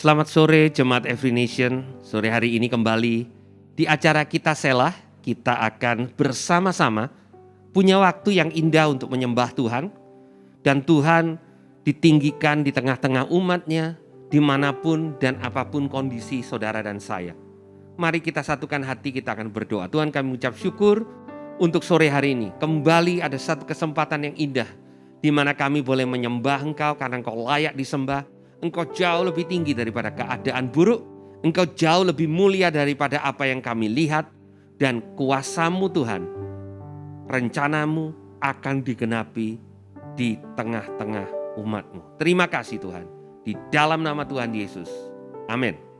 Selamat sore Jemaat Every Nation. Sore hari ini kembali di acara kita Selah, kita akan bersama-sama punya waktu yang indah untuk menyembah Tuhan. Dan Tuhan ditinggikan di tengah-tengah umatnya, dimanapun dan apapun kondisi saudara dan saya. Mari kita satukan hati, kita akan berdoa. Tuhan, kami mengucap syukur untuk sore hari ini. Kembali ada satu kesempatan yang indah, di mana kami boleh menyembah Engkau karena Engkau layak disembah. Engkau jauh lebih tinggi daripada keadaan buruk. Engkau jauh lebih mulia daripada apa yang kami lihat. Dan kuasa-Mu Tuhan, rencanamu akan digenapi di tengah-tengah umat-Mu. Terima kasih Tuhan. Di dalam nama Tuhan Yesus. Amin.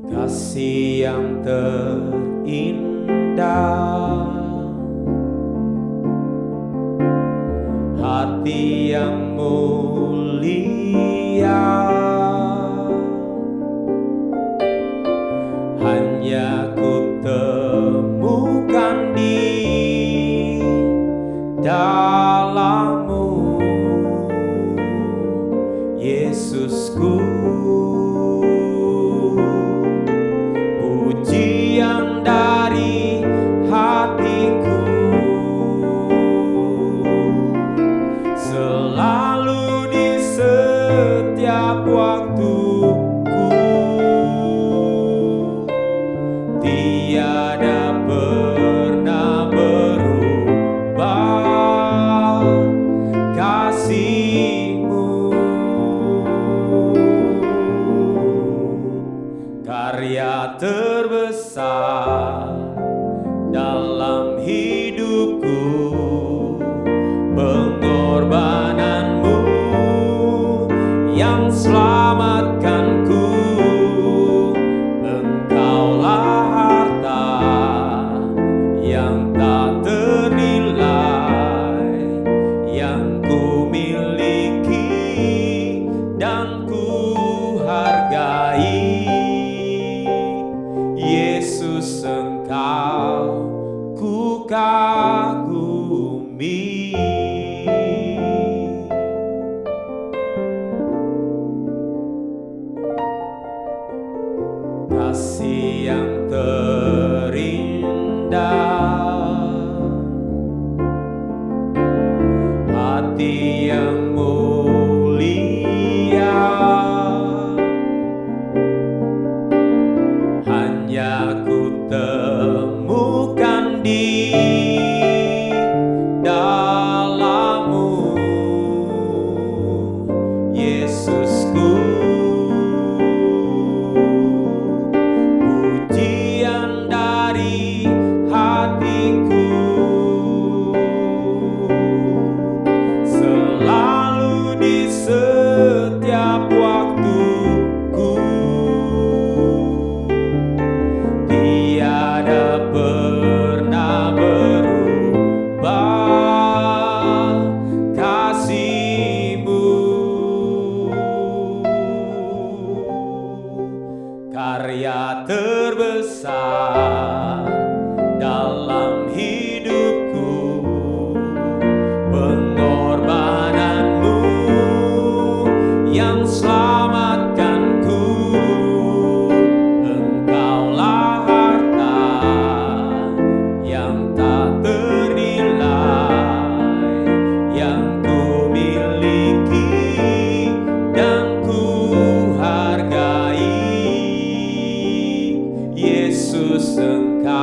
Kasih yang terindah, hati yang mulia, hanya ku temukan di dalam-Mu, Yesusku. Pujian dari hatiku selalu di setiap waktuku, tiada pernah berubah kasih-Mu. Karya terbesar dalam hidupku, pengorbanan-Mu yang selamatkanku. Engkaulah harta yang tak ternilai, yang ku miliki dan ku hargai. Yesus, Engkau ku kagumi. Kasih yang terindah, hati yang mulia, hanya ku temukan di dalam-Mu, Yesusku. Pujian dari hatiku selalu di setiap waktuku, tiada pernah berubah kasih-Mu. Karya terbesar dalam hidupku, pengorbanan-Mu yang selamatkanku. Engkaulah harta yang tak ternilai, yang ku miliki dan ku hargai. Yesus, Engkau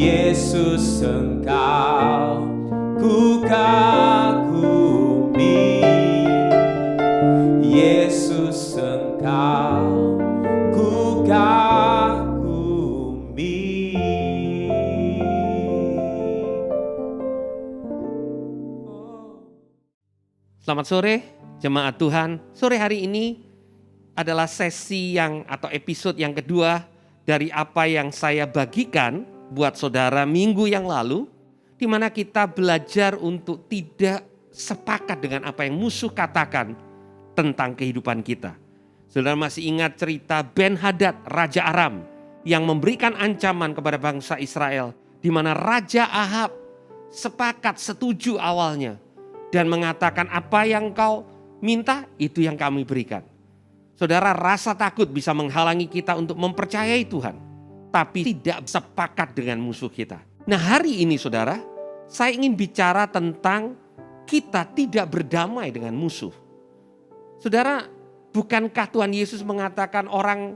Yesus Engkau ku kagumi, Yesus Engkau ku kagumi. Selamat sore jemaat Tuhan. Sore hari ini adalah sesi atau episode yang kedua dari apa yang saya bagikan buat saudara minggu yang lalu, di mana kita belajar untuk tidak sepakat dengan apa yang musuh katakan tentang kehidupan kita. Saudara masih ingat cerita Ben-Hadad, Raja Aram, yang memberikan ancaman kepada bangsa Israel, di mana Raja Ahab setuju awalnya dan mengatakan, apa yang kau minta itu yang kami berikan. Saudara, rasa takut bisa menghalangi kita untuk mempercayai Tuhan, tapi tidak sepakat dengan musuh kita. Nah, hari ini saudara, saya ingin bicara tentang kita tidak berdamai dengan musuh. Saudara, bukankah Tuhan Yesus mengatakan orang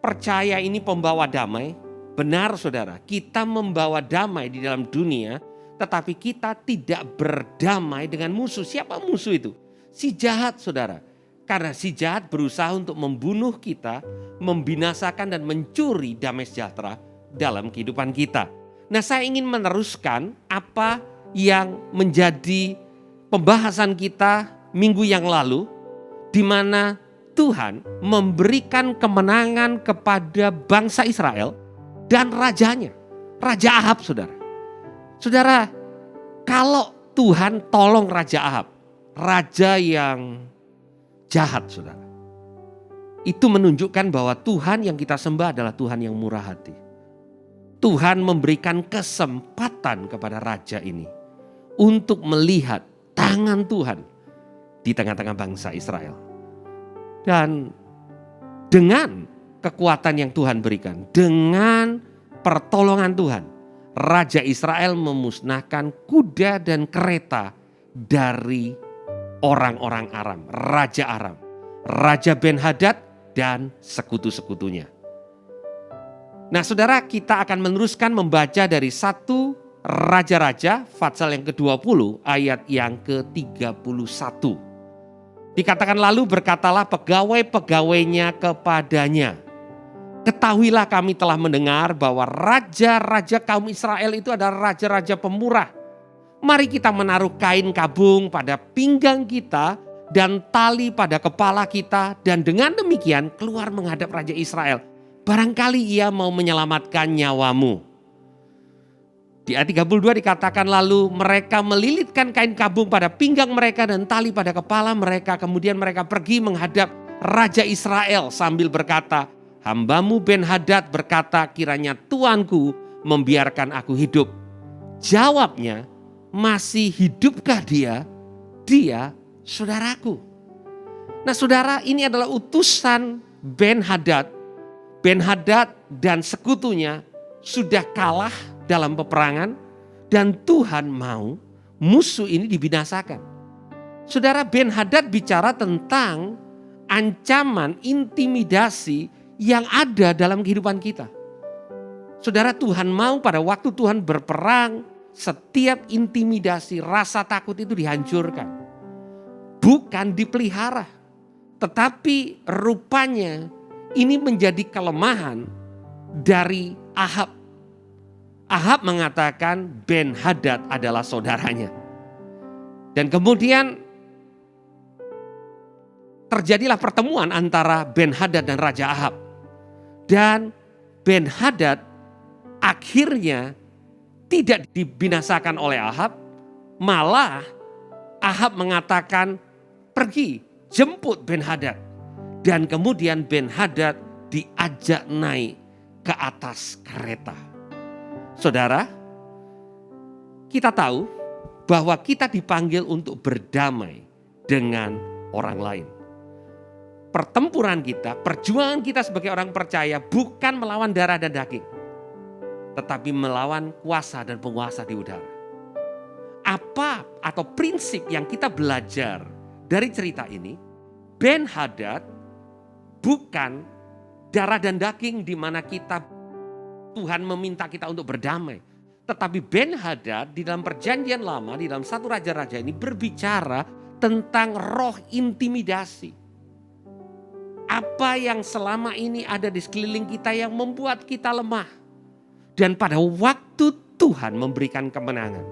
percaya ini pembawa damai? Benar saudara, kita membawa damai di dalam dunia, tetapi kita tidak berdamai dengan musuh. Siapa musuh itu? Si jahat saudara. Karena si jahat berusaha untuk membunuh kita, membinasakan dan mencuri damai sejahtera dalam kehidupan kita. Nah, saya ingin meneruskan apa yang menjadi pembahasan kita minggu yang lalu, di mana Tuhan memberikan kemenangan kepada bangsa Israel dan rajanya, Raja Ahab saudara. Saudara, kalau Tuhan tolong Raja Ahab, raja yang jahat saudara, itu menunjukkan bahwa Tuhan yang kita sembah adalah Tuhan yang murah hati. Tuhan memberikan kesempatan kepada raja ini untuk melihat tangan Tuhan di tengah-tengah bangsa Israel. Dan dengan kekuatan yang Tuhan berikan, dengan pertolongan Tuhan, Raja Israel memusnahkan kuda dan kereta dari orang-orang Aram, Raja Aram, Raja Ben-Hadad dan sekutu-sekutunya. Nah saudara, kita akan meneruskan membaca dari 1 Raja-Raja pasal yang ke-20 ayat yang ke-31. Dikatakan, lalu berkatalah pegawai-pegawainya kepadanya, ketahuilah kami telah mendengar bahwa raja-raja kaum Israel itu adalah raja-raja pemurah. Mari kita menaruh kain kabung pada pinggang kita dan tali pada kepala kita, dan dengan demikian keluar menghadap Raja Israel. Barangkali ia mau menyelamatkan nyawamu. Di ayat 32 dikatakan, lalu mereka melilitkan kain kabung pada pinggang mereka dan tali pada kepala mereka. Kemudian mereka pergi menghadap Raja Israel sambil berkata, hambamu Ben-Hadad berkata, kiranya tuanku membiarkan aku hidup. Jawabnya, masih hidupkah dia? Dia saudaraku. Nah saudara, ini adalah utusan Ben-Hadad. Ben-Hadad dan sekutunya sudah kalah dalam peperangan, dan Tuhan mau musuh ini dibinasakan. Saudara, Ben-Hadad bicara tentang ancaman, intimidasi yang ada dalam kehidupan kita. Saudara, Tuhan mau pada waktu Tuhan berperang, setiap intimidasi, rasa takut itu dihancurkan. Bukan dipelihara, tetapi rupanya ini menjadi kelemahan dari Ahab. Ahab mengatakan Ben-Hadad adalah saudaranya. Dan kemudian terjadilah pertemuan antara Ben-Hadad dan Raja Ahab. Dan Ben-Hadad akhirnya tidak dibinasakan oleh Ahab. Malah Ahab mengatakan, pergi jemput Ben-Hadad. Dan kemudian Ben-Hadad diajak naik ke atas kereta. Saudara, kita tahu bahwa kita dipanggil untuk berdamai dengan orang lain. Pertempuran kita, perjuangan kita sebagai orang percaya bukan melawan darah dan daging, tetapi melawan kuasa dan penguasa di udara. Apa atau prinsip yang kita belajar dari cerita ini? Ben-Hadad bukan darah dan daging di mana kita Tuhan meminta kita untuk berdamai. Tetapi Ben-Hadad di dalam perjanjian lama, di dalam 1 Raja-Raja ini berbicara tentang roh intimidasi. Apa yang selama ini ada di sekeliling kita yang membuat kita lemah. Dan pada waktu Tuhan memberikan kemenangan,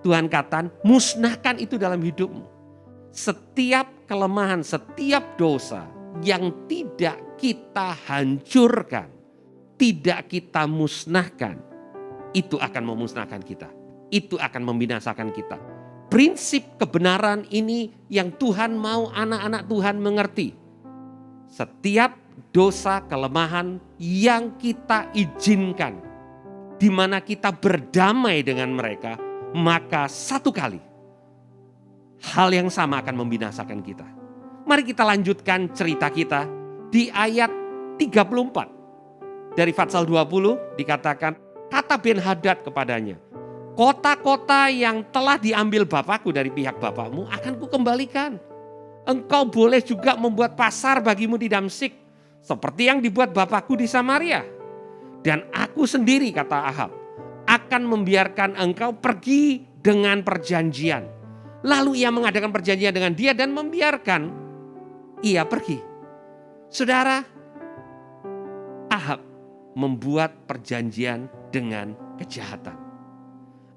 Tuhan katakan musnahkan itu dalam hidupmu. Setiap kelemahan, setiap dosa yang tidak kita hancurkan, tidak kita musnahkan, itu akan memusnahkan kita. Itu akan membinasakan kita. Prinsip kebenaran ini yang Tuhan mau anak-anak Tuhan mengerti. Setiap dosa, kelemahan yang kita izinkan, di mana kita berdamai dengan mereka, maka satu kali hal yang sama akan membinasakan kita. Mari kita lanjutkan cerita kita di ayat 34. Dari Fatsal 20 dikatakan, kata Ben-Hadad kepadanya, kota-kota yang telah diambil bapakku dari pihak bapakmu akan kukembalikan. Engkau boleh juga membuat pasar bagimu di Damsyik, seperti yang dibuat bapakku di Samaria. Dan aku sendiri, kata Ahab, akan membiarkan engkau pergi dengan perjanjian. Lalu ia mengadakan perjanjian dengan dia dan membiarkan ia pergi. Saudara, Ahab membuat perjanjian dengan kejahatan.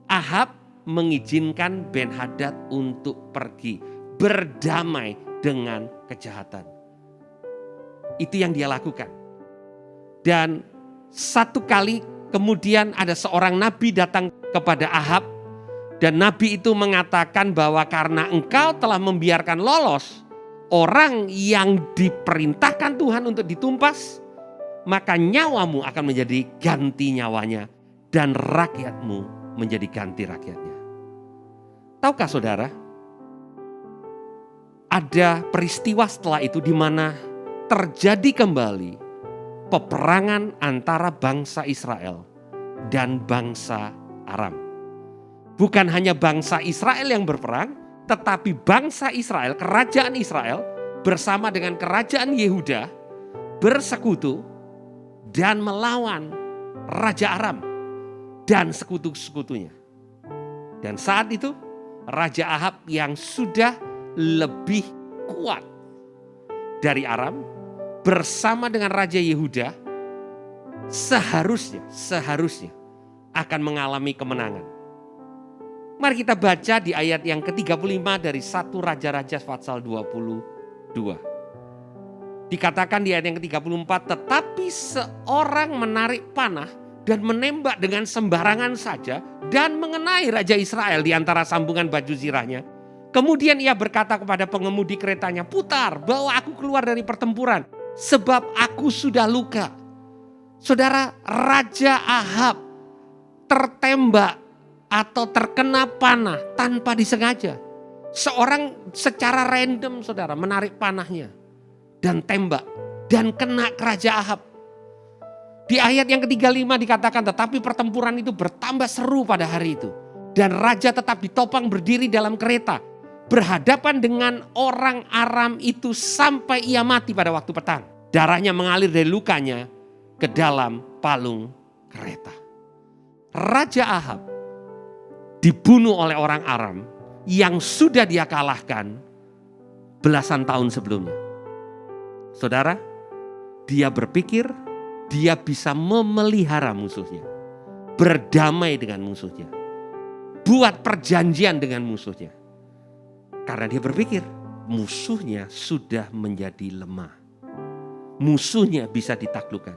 Ahab mengizinkan Ben-Hadad untuk pergi, berdamai dengan kejahatan. Itu yang dia lakukan. Dan satu kali kemudian ada seorang nabi datang kepada Ahab, dan nabi itu mengatakan bahwa karena engkau telah membiarkan lolos orang yang diperintahkan Tuhan untuk ditumpas, maka nyawamu akan menjadi ganti nyawanya dan rakyatmu menjadi ganti rakyatnya. Tahukah saudara, ada peristiwa setelah itu di mana terjadi kembali peperangan antara bangsa Israel dan bangsa Aram. Bukan hanya bangsa Israel yang berperang, tetapi bangsa Israel, kerajaan Israel bersama dengan kerajaan Yehuda bersekutu dan melawan Raja Aram dan sekutu-sekutunya. Dan saat itu Raja Ahab yang sudah lebih kuat dari Aram bersama dengan Raja Yehuda seharusnya akan mengalami kemenangan. Mari kita baca di ayat yang ke-35 dari 1 Raja-Raja Fatsal 22. Dikatakan di ayat yang ke-34, tetapi seorang menarik panah dan menembak dengan sembarangan saja dan mengenai Raja Israel di antara sambungan baju zirahnya. Kemudian ia berkata kepada pengemudi keretanya, putar, bawa aku keluar dari pertempuran, sebab aku sudah luka. Saudara, Raja Ahab tertembak atau terkena panah tanpa disengaja. Seorang secara random, saudara, menarik panahnya dan tembak dan kena ke Raja Ahab. Di ayat yang ke-35 dikatakan, tetapi pertempuran itu bertambah seru pada hari itu. Dan raja tetap ditopang berdiri dalam kereta, berhadapan dengan orang Aram itu sampai ia mati pada waktu petang. Darahnya mengalir dari lukanya ke dalam palung kereta. Raja Ahab dibunuh oleh orang Aram yang sudah dia kalahkan belasan tahun sebelumnya. Saudara, dia berpikir dia bisa memelihara musuhnya, berdamai dengan musuhnya, buat perjanjian dengan musuhnya. Karena dia berpikir musuhnya sudah menjadi lemah, musuhnya bisa ditaklukkan.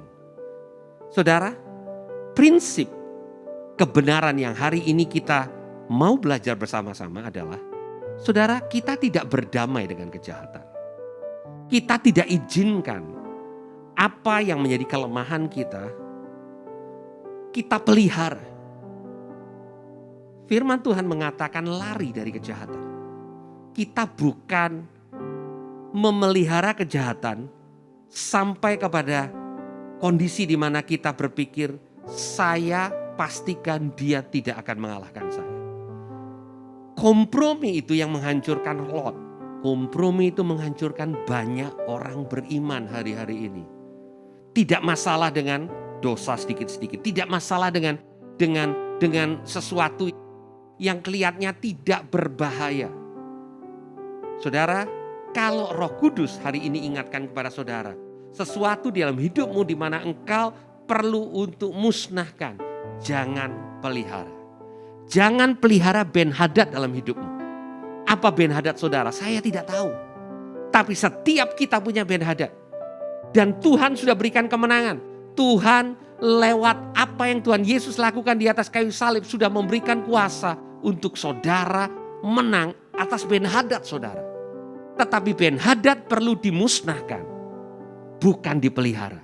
Saudara, prinsip kebenaran yang hari ini kita mau belajar bersama-sama adalah, saudara, kita tidak berdamai dengan kejahatan. Kita tidak izinkan apa yang menjadi kelemahan kita pelihara. Firman Tuhan mengatakan lari dari kejahatan. Kita bukan memelihara kejahatan sampai kepada kondisi di mana kita berpikir, saya pastikan dia tidak akan mengalahkan saya. Kompromi itu yang menghancurkan Lot. Kompromi itu menghancurkan banyak orang beriman hari-hari ini. Tidak masalah dengan dosa sedikit-sedikit. Tidak masalah dengan dengan sesuatu yang kelihatannya tidak berbahaya. Saudara, kalau Roh Kudus hari ini ingatkan kepada saudara, sesuatu di dalam hidupmu di mana engkau perlu untuk musnahkan, jangan pelihara. Jangan pelihara Ben-Hadad dalam hidupmu. Apa Ben-Hadad saudara? Saya tidak tahu. Tapi setiap kita punya Ben-Hadad. Dan Tuhan sudah berikan kemenangan. Tuhan lewat apa yang Tuhan Yesus lakukan di atas kayu salib sudah memberikan kuasa untuk saudara menang atas Ben-Hadad saudara. Tetapi Ben-Hadad perlu dimusnahkan, bukan dipelihara.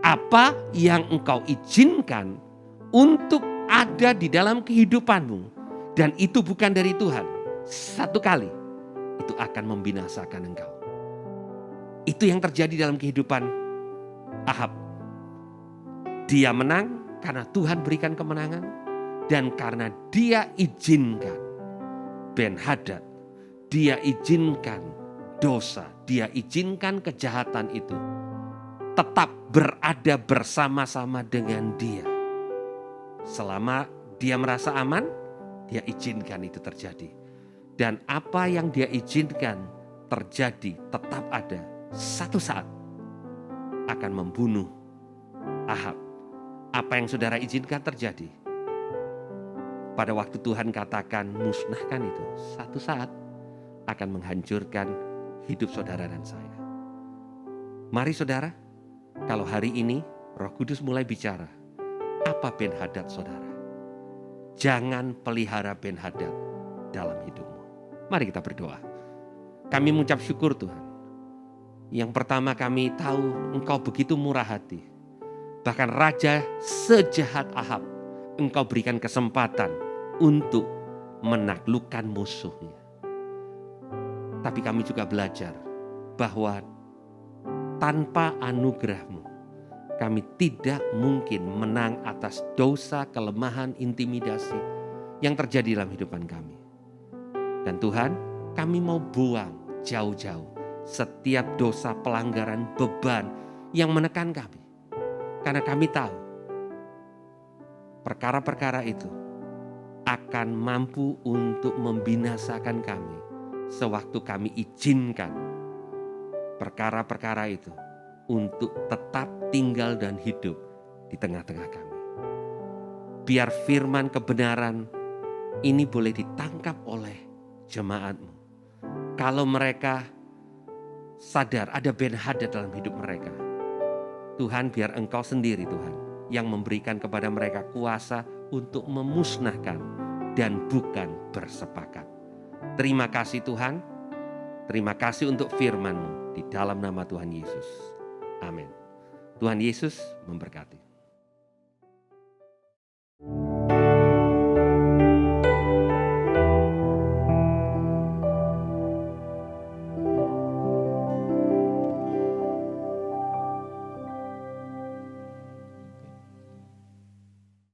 Apa yang engkau izinkan untuk ada di dalam kehidupanmu dan itu bukan dari Tuhan, satu kali itu akan membinasakan engkau. Itu yang terjadi dalam kehidupan Ahab. Dia menang karena Tuhan berikan kemenangan dan karena dia izinkan Ben-Hadad, dia izinkan dosa, dia izinkan kejahatan itu tetap berada bersama-sama dengan dia. Selama dia merasa aman, dia izinkan itu terjadi. Dan apa yang dia izinkan terjadi tetap ada, satu saat akan membunuh Ahab. Apa yang saudara izinkan terjadi, pada waktu Tuhan katakan musnahkan itu, satu saat akan menghancurkan hidup saudara dan saya. Mari saudara, kalau hari ini Roh Kudus mulai bicara, apa Ben-Hadad saudara? Jangan pelihara Ben-Hadad dalam hidupmu. Mari kita berdoa. Kami mengucap syukur Tuhan. Yang pertama kami tahu Engkau begitu murah hati. Bahkan Raja sejahat Ahab, Engkau berikan kesempatan untuk menaklukkan musuhnya. Tapi kami juga belajar bahwa tanpa anugerah-Mu, kami tidak mungkin menang atas dosa, kelemahan, intimidasi yang terjadi dalam kehidupan kami. Dan Tuhan, kami mau buang jauh-jauh setiap dosa, pelanggaran, beban yang menekan kami. Karena kami tahu perkara-perkara itu akan mampu untuk membinasakan kami sewaktu kami izinkan perkara-perkara itu untuk tetap tinggal dan hidup di tengah-tengah kami. Biar firman kebenaran ini boleh ditangkap oleh jemaat-Mu. Kalau mereka sadar ada Ben-Hadad dalam hidup mereka, Tuhan, biar Engkau sendiri Tuhan yang memberikan kepada mereka kuasa untuk memusnahkan dan bukan bersepakat. Terima kasih Tuhan. Terima kasih untuk firman-Mu di dalam nama Tuhan Yesus. Amin. Tuhan Yesus memberkati.